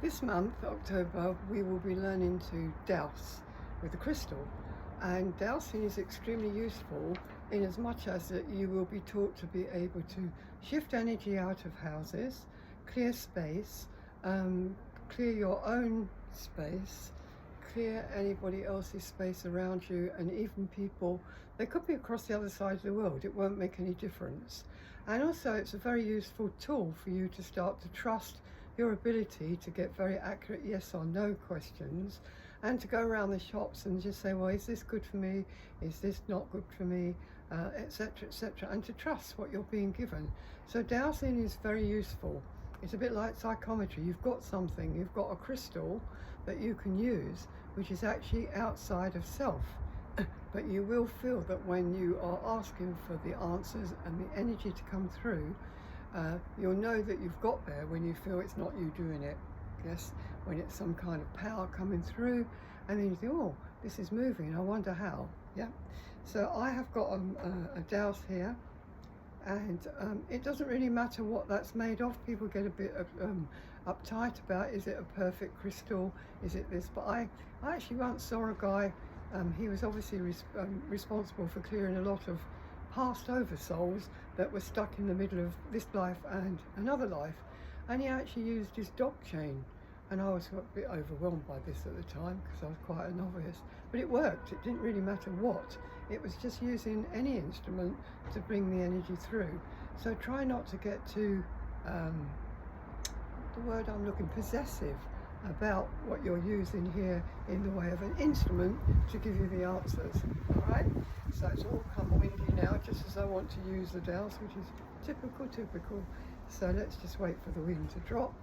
This month, October, we will be learning to dowse with a crystal. And dowsing is extremely useful in as much as that you will be taught to be able to shift energy out of houses, clear space, clear your own space, clear anybody else's space around you, and even people, they could be across the other side of the world, it won't make any difference. And also it's a very useful tool for you to start to trust your ability to get very accurate yes or no questions, and to go around the shops and just say, well, is this good for me, is this not good for me, etc, etc, and to trust what you're being given. So dowsing is very useful. It's a bit like psychometry. You've got something, you've got a crystal that you can use, which is actually outside of self. But you will feel that when you are asking for the answers and the energy to come through, you'll know that you've got there when you feel it's not you doing it. Yes, when it's some kind of power coming through, and then you think, oh, this is moving, I wonder how. Yeah, so I have got a dowse here, and it doesn't really matter what that's made of. People get a bit uptight about, is it a perfect crystal, is it this, but I actually once saw a guy, he was obviously responsible for clearing a lot of passed over souls that were stuck in the middle of this life and another life, and he actually used his dog chain, and I was a bit overwhelmed by this at the time because I was quite a novice, but it worked. It didn't really matter what, it was just using any instrument to bring the energy through. So try not to get too the word I'm looking, possessive about what you're using here in the way of an instrument to give you the answers. All right, so it's all come windy now, just as I want to use the dowse, which is typical. So let's just wait for the wind to drop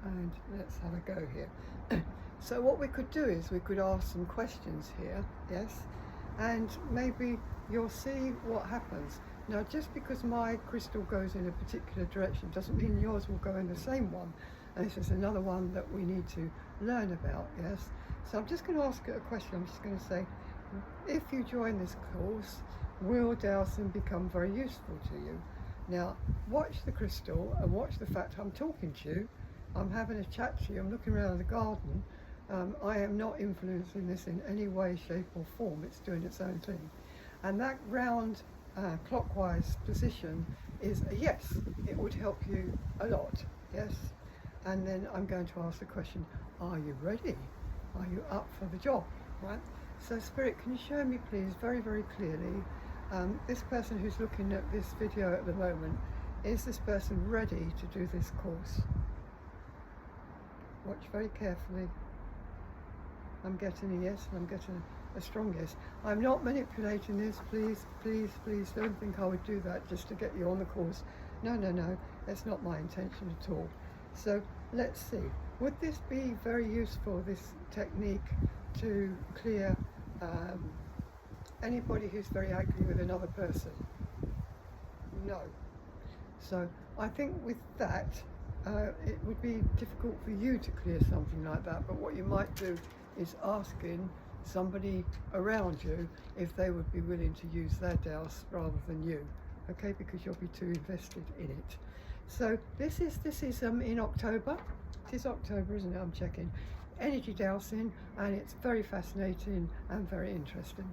and let's have a go here. So what we could do is we could ask some questions here, yes, and maybe you'll see what happens. Now, just because my crystal goes in a particular direction doesn't mean yours will go in the same one. And this is another one that we need to learn about, yes? So I'm just going to ask it a question. I'm just going to say, if you join this course, will dowsing become very useful to you? Now, watch the crystal and watch the fact I'm talking to you. I'm having a chat to you. I'm looking around the garden. I am not influencing this in any way, shape or form. It's doing its own thing. And that round clockwise position is a yes. It would help you a lot, yes? And then I'm going to ask the question, are you ready? Are you up for the job, right? So Spirit, can you show me please very, very clearly, this person who's looking at this video at the moment, is this person ready to do this course? Watch very carefully. I'm getting a yes, and I'm getting a strong yes. I'm not manipulating this, please, please, please don't think I would do that just to get you on the course. No, no, no, that's not my intention at all. So let's see, would this be very useful, this technique, to clear anybody who's very angry with another person? No. So I think with that, it would be difficult for you to clear something like that, but what you might do is asking somebody around you if they would be willing to use their dowse rather than you, okay, because you'll be too invested in it. So this is in October. It is October, isn't it? I'm checking. Energy dowsing, and it's very fascinating and very interesting.